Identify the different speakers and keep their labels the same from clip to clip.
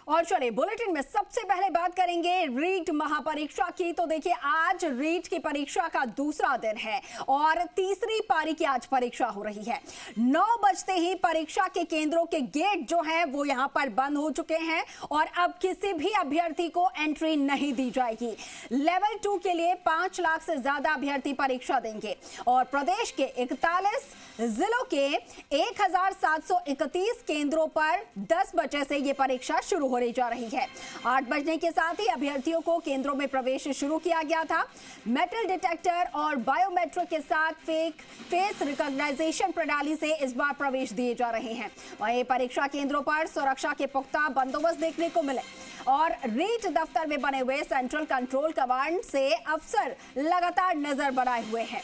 Speaker 1: और चलिए बुलेटिन में सबसे पहले बात करेंगे रीट महापरीक्षा की। तो देखिए आज रीट की परीक्षा का दूसरा दिन है और तीसरी पारी की आज परीक्षा हो रही है। 9 बजते ही परीक्षा के केंद्रों के गेट जो है वो यहां पर बंद हो चुके हैं और अब किसी भी अभ्यर्थी को एंट्री नहीं दी जाएगी। लेवल 2 के लिए 5 लाख से ज्यादा अभ्यर्थी परीक्षा देंगे और प्रदेश के 41 जिलों के 1731 केंद्रों पर 10 बजे से ये परीक्षा शुरू होने जा रही है। 8 बजने के साथ ही अभ्यर्थियों को केंद्रों में प्रवेश शुरू किया गया था। मेटल डिटेक्टर और बायोमेट्रिक के साथ फेस रिकॉग्नाइजेशन प्रणाली से इस बार प्रवेश दिए जा रहे हैं। वहीं परीक्षा केंद्रों पर सुरक्षा के पुख्ता बंदोबस्त देखने को मिले और रीट दफ्तर में बने हुए सेंट्रल कंट्रोल कमांड से अफसर लगातार नजर बनाए हुए हैं।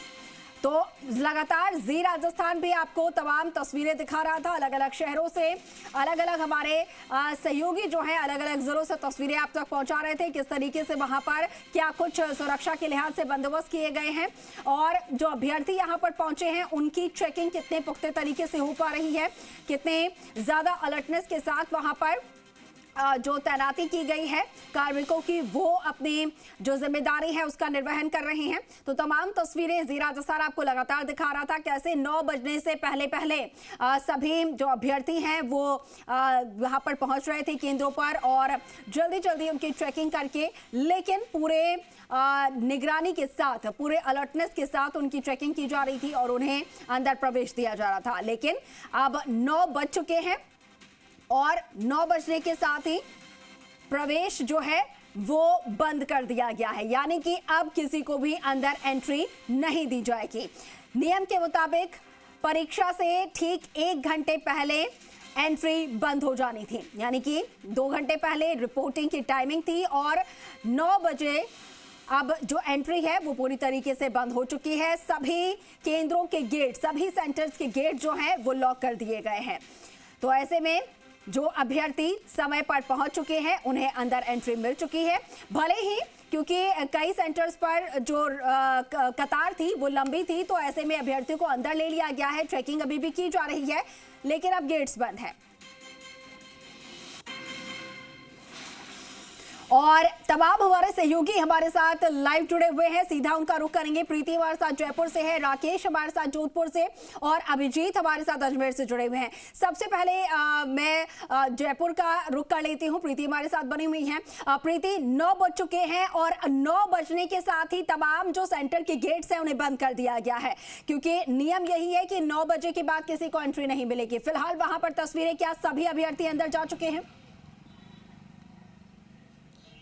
Speaker 1: तो लगातार जी राजस्थान भी आपको तमाम तस्वीरें दिखा रहा था। अलग अलग शहरों से अलग अलग हमारे सहयोगी जो हैं अलग अलग जिलों से तस्वीरें आप तक पहुंचा रहे थे, किस तरीके से वहां पर क्या कुछ सुरक्षा के लिहाज से बंदोबस्त किए गए हैं और जो अभ्यर्थी यहां पर पहुंचे हैं उनकी चेकिंग कितने पुख्ते तरीके से हो पा रही है, कितने ज्यादा अलर्टनेस के साथ वहां पर जो तैनाती की गई है कार्मिकों की, वो अपनी जो जिम्मेदारी है उसका निर्वहन कर रहे हैं। तो तमाम तस्वीरें जी राजस्थान आपको लगातार दिखा रहा था कैसे 9 बजने से पहले सभी जो अभ्यर्थी हैं वो वहां पर पहुंच रहे थे केंद्रों पर और जल्दी जल्दी उनकी चेकिंग करके, लेकिन पूरे निगरानी के साथ, पूरे अलर्टनेस के साथ उनकी चेकिंग की जा रही थी और उन्हें अंदर प्रवेश दिया जा रहा था। लेकिन अब 9 बज चुके हैं और 9 बजने के साथ ही प्रवेश जो है वो बंद कर दिया गया है, यानी कि अब किसी को भी अंदर एंट्री नहीं दी जाएगी। नियम के मुताबिक परीक्षा से ठीक 1 घंटे पहले एंट्री बंद हो जानी थी, यानी कि 2 घंटे पहले रिपोर्टिंग की टाइमिंग थी और 9 बजे अब जो एंट्री है वो पूरी तरीके से बंद हो चुकी है। सभी केंद्रों के गेट, सभी सेंटर्स के गेट जो हैं वो लॉक कर दिए गए हैं। तो ऐसे में जो अभ्यर्थी समय पर पहुंच चुके हैं उन्हें अंदर एंट्री मिल चुकी है, भले ही क्योंकि कई सेंटर्स पर जो कतार थी वो लंबी थी, तो ऐसे में अभ्यर्थियों को अंदर ले लिया गया है। चेकिंग अभी भी की जा रही है लेकिन अब गेट्स बंद है और तमाम हमारे सहयोगी हमारे साथ लाइव जुड़े हुए हैं। सीधा उनका रुख करेंगे। प्रीति हमारे साथ जयपुर से है, राकेश हमारे साथ जोधपुर से और अभिजीत हमारे साथ अजमेर से जुड़े हुए हैं। सबसे पहले मैं जयपुर का रुख कर लेती हूं। प्रीति हमारे साथ बनी हुई हैं। प्रीति, 9 बज चुके हैं और 9 बजने के साथ ही तमाम जो सेंटर के गेट्स हैं उन्हें बंद कर दिया गया है, क्योंकि नियम यही है कि 9 बजे के बाद किसी को एंट्री नहीं मिलेगी। फिलहाल वहां पर तस्वीरें, क्या सभी अभ्यर्थी अंदर जा चुके हैं?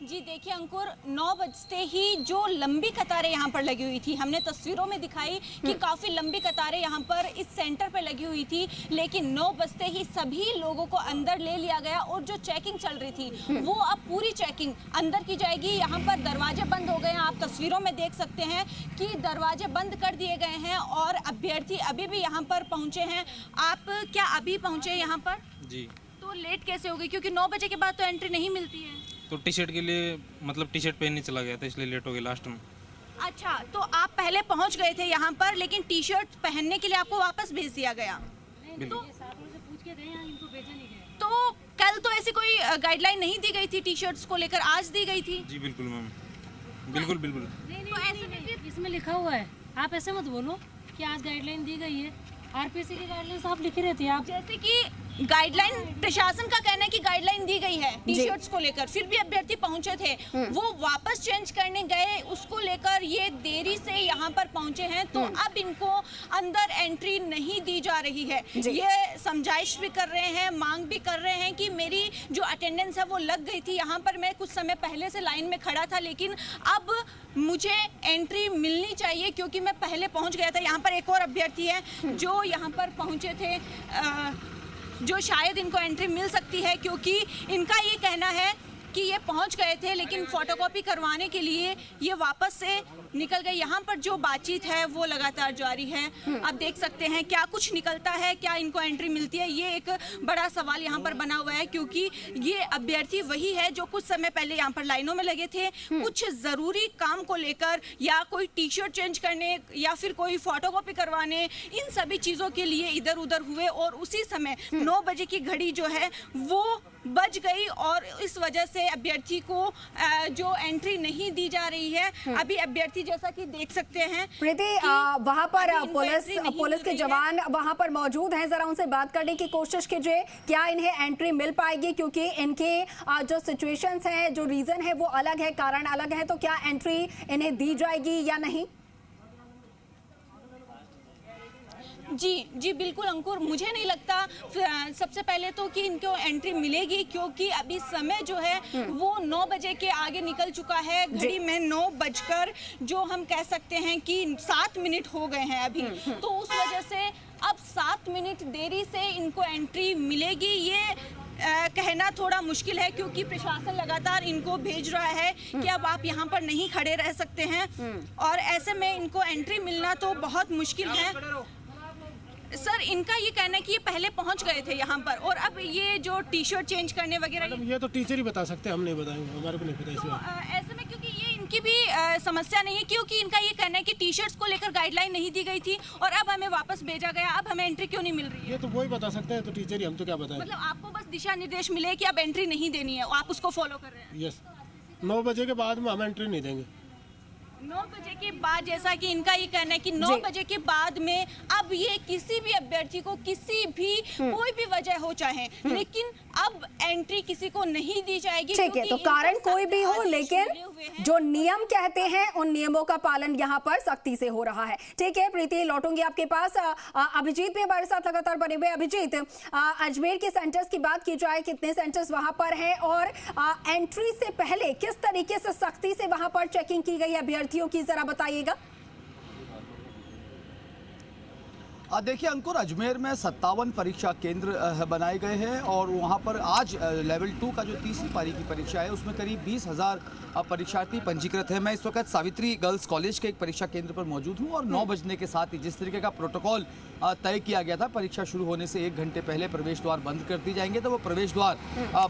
Speaker 2: जी देखिए अंकुर, 9 बजते ही जो लंबी कतारें यहाँ पर लगी हुई थी, हमने तस्वीरों में दिखाई कि काफ़ी लंबी कतारें यहाँ पर इस सेंटर पर लगी हुई थी, लेकिन 9 बजते ही सभी लोगों को अंदर ले लिया गया और जो चेकिंग चल रही थी वो अब पूरी चेकिंग अंदर की जाएगी। यहाँ पर दरवाजे बंद हो गए हैं, आप तस्वीरों में देख सकते हैं कि दरवाजे बंद कर दिए गए हैं और अभ्यर्थी अभी भी यहाँ पर पहुँचे हैं। आप क्या अभी पहुँचे यहाँ पर?
Speaker 3: जी।
Speaker 2: तो लेट कैसे हो गई, क्योंकि 9 बजे के बाद तो एंट्री नहीं मिलती है?
Speaker 3: तो टी शर्ट के लिए, मतलब टी शर्ट पहनने चला गया था इसलिए लेट हो गया लास्ट में।
Speaker 2: अच्छा, तो आप पहले पहुंच गए थे यहाँ पर लेकिन टी शर्ट पहनने के लिए आपको वापस भेज दिया गया? तो पूछ के गए, इनको भेजा नहीं गया। तो कल तो ऐसी कोई गाइडलाइन नहीं दी गई थी टी शर्ट्स को लेकर, आज दी गई थी?
Speaker 3: जी बिल्कुल मैम, बिल्कुल बिल्कुल।
Speaker 2: तो ऐसे
Speaker 4: इसमें लिखा हुआ है, आप ऐसे मत बोलो कि आज गाइडलाइन दी गई है। आरपीसी की गाइडलाइन आप लिखी रहती है। आप
Speaker 2: जैसे कि गाइडलाइन, प्रशासन का कहना है कि गाइडलाइन दी गई है टी शर्ट्स को लेकर, फिर भी अभ्यर्थी पहुंचे थे, वो वापस चेंज करने गए, उसको लेकर ये देरी से यहाँ पर पहुंचे हैं, तो अब इनको अंदर एंट्री नहीं दी जा रही है। ये समझाइश भी कर रहे हैं, मांग भी कर रहे हैं कि मेरी जो अटेंडेंस है वो लग गई थी, यहाँ पर मैं कुछ समय पहले से लाइन में खड़ा था, लेकिन अब मुझे एंट्री मिलनी चाहिए क्योंकि मैं पहले पहुँच गया था। यहाँ पर एक और अभ्यर्थी है जो यहाँ पर पहुँचे थे, जो शायद इनको एंट्री मिल सकती है, क्योंकि इनका ये कहना है कि ये पहुंच गए थे लेकिन फोटोकॉपी करवाने के लिए ये वापस से निकल गए। यहाँ पर जो बातचीत है वो लगातार जारी है। आप देख सकते हैं क्या कुछ निकलता है, क्या इनको एंट्री मिलती है, ये एक बड़ा सवाल यहाँ पर बना हुआ है, क्योंकि ये अभ्यर्थी वही है जो कुछ समय पहले यहाँ पर लाइनों में लगे थे, कुछ ज़रूरी काम को लेकर या कोई टी शर्ट चेंज करने या फिर कोई फोटोकॉपी करवाने, इन सभी चीज़ों के लिए इधर उधर हुए और उसी समय 9 बजे की घड़ी जो है वो बच गई और इस वजह से अभ्यर्थी को जो एंट्री नहीं दी जा रही है। अभी अभ्यर्थी जैसा कि देख सकते हैं
Speaker 1: प्रीति, वहां पर पुलिस के जवान वहां पर मौजूद हैं, जरा उनसे बात करने की कोशिश कीजिए। क्या इन्हें एंट्री मिल पाएगी, क्योंकि इनके जो सिचुएशंस हैं, जो रीजन है वो अलग है, कारण अलग है, तो क्या एंट्री इन्हें दी जाएगी या नहीं?
Speaker 2: जी बिल्कुल अंकुर, मुझे नहीं लगता सबसे पहले तो कि इनको एंट्री मिलेगी, क्योंकि अभी समय जो है वो 9 बजे के आगे निकल चुका है। घड़ी में 9 बजकर जो हम कह सकते हैं कि 7 मिनट हो गए हैं अभी, तो उस वजह से अब 7 मिनट देरी से इनको एंट्री मिलेगी ये कहना थोड़ा मुश्किल है, क्योंकि प्रशासन लगातार इनको भेज रहा है कि अब आप यहाँ पर नहीं खड़े रह सकते हैं, और ऐसे में इनको एंट्री मिलना तो बहुत मुश्किल है। सर, इनका ये कहना है कि ये पहले पहुंच गए थे यहाँ पर, और अब ये जो टी शर्ट चेंज करने वगैरह,
Speaker 5: ये तो टीचर ही बता सकते हैं, हम नहीं बताएंगे, हमारे को नहीं पता इसमें।
Speaker 2: तो ऐसे में क्योंकि ये इनकी भी समस्या नहीं है, क्योंकि इनका ये कहना है कि टी शर्ट्स को लेकर गाइडलाइन नहीं दी गई थी और अब हमें वापस भेजा गया, अब हमें एंट्री क्यों नहीं मिल रही है?
Speaker 5: ये तो वही बता सकते हैं, तो टीचर ही, हम तो क्या बताएं।
Speaker 2: मतलब आपको बस दिशा निर्देश मिले कि अब एंट्री नहीं देनी है, आप उसको फॉलो कर रहे हैं?
Speaker 5: यस, 9 बजे के बाद में हम एंट्री नहीं देंगे।
Speaker 2: 9 बजे के बाद, जैसा कि इनका ये कहना है कि 9 बजे के बाद में अब ये किसी भी अभ्यर्थी को किसी भी कोई भी वजह हो चाहे, लेकिन अब एंट्री किसी को नहीं दी जाएगी।
Speaker 1: ठीक है, तो कारण कोई भी हो, लेकिन जो नियम कहते हैं उन नियमों का पालन यहाँ पर सख्ती से हो रहा है। ठीक है प्रीति, लौटूंगी आपके पास। अभिजीत भी हमारे साथ लगातार बने हुए। अभिजीत, अजमेर के सेंटर्स की बात की जाए, कितने सेंटर्स वहां पर हैं और एंट्री से पहले किस तरीके से सख्ती से वहां पर चेकिंग की गई अभ्यर्थियों की, जरा बताइएगा।
Speaker 6: देखिए अंकुर, अजमेर में 57 परीक्षा केंद्र बनाए गए हैं और वहां पर आज लेवल 2 का जो तीसरी पारी की परीक्षा है उसमें करीब 20,000 परीक्षार्थी पंजीकृत हैं। मैं इस वक्त सावित्री गर्ल्स कॉलेज के एक परीक्षा केंद्र पर मौजूद हूं और 9 बजने के साथ ही जिस तरीके का प्रोटोकॉल तय किया गया था, परीक्षा शुरू होने से 1 घंटे पहले प्रवेश द्वार बंद कर दिए जाएंगे, तो वो प्रवेश द्वार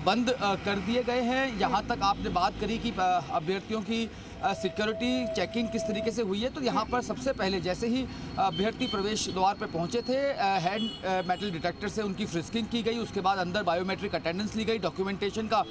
Speaker 6: बंद कर दिए गए हैं। यहाँ तक आपने बात करी कि अभ्यर्थियों की सिक्योरिटी चेकिंग किस तरीके से हुई है, तो यहाँ पर सबसे पहले जैसे ही अभ्यर्थी प्रवेश द्वार पर पहुँचे थे, हैंड मेटल डिटेक्टर से उनकी फ्रिस्किंग की गई, उसके बाद अंदर बायोमेट्रिक अटेंडेंस ली गई, डॉक्यूमेंटेशन का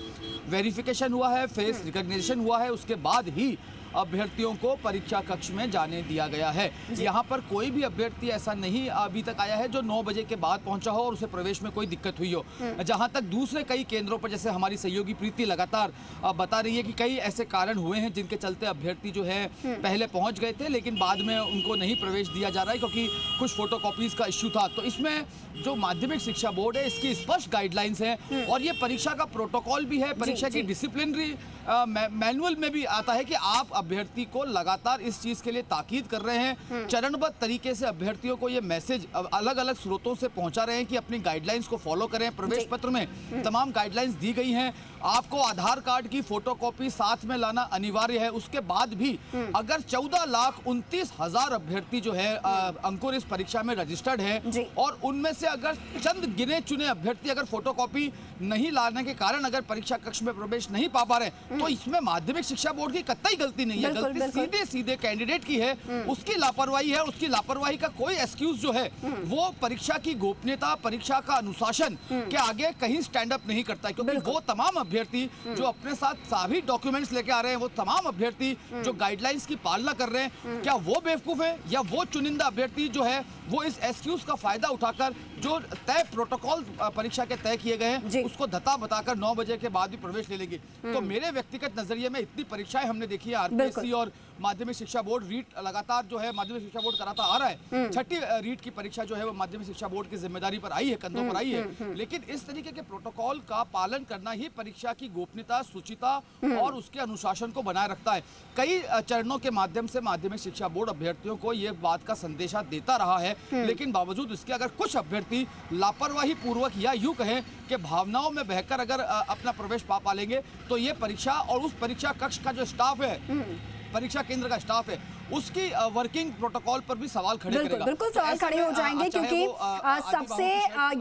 Speaker 6: वेरिफिकेशन हुआ है, फेस रिकॉग्निशन हुआ है, उसके बाद ही अभ्यर्थियों को परीक्षा कक्ष में जाने दिया गया है। यहाँ पर कोई भी अभ्यर्थी ऐसा नहीं अभी तक आया है जो 9 बजे के बाद पहुंचा हो और उसे प्रवेश में कोई दिक्कत हुई हो। जहाँ तक दूसरे कई केंद्रों पर, जैसे हमारी सहयोगी प्रीति लगातार बता रही है कि कई ऐसे कारण हुए हैं जिनके चलते अभ्यर्थी जो है पहले पहुंच गए थे लेकिन बाद में उनको नहीं प्रवेश दिया जा रहा है क्योंकि कुछ फोटोकॉपीज का इश्यू था। तो इसमें जो माध्यमिक शिक्षा बोर्ड है इसकी स्पष्ट गाइडलाइंस है और ये परीक्षा का प्रोटोकॉल भी है, परीक्षा की डिसिप्लिनरी मैनुअल में भी आता है कि आप अभ्यर्थी को लगातार इस चीज के लिए ताकीद कर रहे हैं, चरणबद्ध तरीके से अभ्यर्थियों को ये मैसेज अलग अलग स्रोतों से पहुंचा रहे हैं कि अपनी गाइडलाइंस को फॉलो करें। प्रवेश पत्र में तमाम गाइडलाइंस दी गई हैं। आपको आधार कार्ड की फोटोकॉपी साथ में लाना अनिवार्य है। उसके बाद भी अगर 14,29,000 अभ्यर्थी जो है अंकुर इस परीक्षा में रजिस्टर्ड है और उनमें से अगर चंद गिने चुने अभ्यर्थी अगर फोटोकॉपी नहीं लाने के कारण अगर परीक्षा कक्ष में प्रवेश नहीं पा रहे तो इसमें माध्यमिक शिक्षा बोर्ड की कतई गलती नहीं है। गलती सीधे सीधे कैंडिडेट की है, उसकी लापरवाही है। उसकी लापरवाही का कोई एक्सक्यूज जो है वो परीक्षा की गोपनीयता, परीक्षा का अनुशासन के आगे कहीं स्टैंड अप नहीं करता है, क्योंकि वो तमाम अभ्यर्थी जो अपने साथ सभी डॉक्यूमेंट्स लेके आ रहे हैं, वो तमाम अभ्यर्थी जो गाइडलाइंस की पालना कर रहे हैं, क्या वो बेवकूफ है या वो चुनिंदा अभ्यर्थी जो है वो इस एक्सक्यूज का फायदा उठाकर जो तय प्रोटोकॉल परीक्षा के तय किए गए हैं उसको धता बताकर 9 बजे के बाद भी प्रवेश ले लेंगे। तो मेरे व्यक्तिगत नजरिए में इतनी परीक्षाएं हमने देखी है, आरपीएससी और माध्यमिक शिक्षा बोर्ड रीट लगातार जो है माध्यमिक शिक्षा बोर्ड कराता आ रहा है। 6ठी रीट की परीक्षा जो है वो माध्यमिक शिक्षा बोर्ड की जिम्मेदारी पर आई है, कंधों पर आई है। लेकिन इस तरीके के प्रोटोकॉल का पालन करना ही परीक्षा की गोपनीयता, शुचिता और उसके अनुशासन को बनाए रखता है। कई चरणों के माध्यम से माध्यमिक शिक्षा बोर्ड अभ्यर्थियों को ये बात का संदेशा देता रहा है, लेकिन बावजूद इसके अगर कुछ अभ्यर्थी लापरवाही पूर्वक या यूं कहें कि भावनाओं में बहकर अगर अपना प्रवेश पा लेंगे तो ये परीक्षा और उस परीक्षा कक्ष का जो स्टाफ है, परीक्षा केंद्र का स्टाफ है, उसकी वर्किंग प्रोटोकॉल पर भी सवाल खड़े करेगा।
Speaker 1: बिल्कुल सवाल खड़े हो जाएंगे, क्योंकि सबसे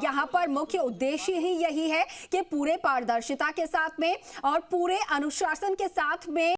Speaker 1: यहाँ पर मुख्य उद्देश्य ही यही है कि पूरे पारदर्शिता के साथ में और पूरे अनुशासन के साथ में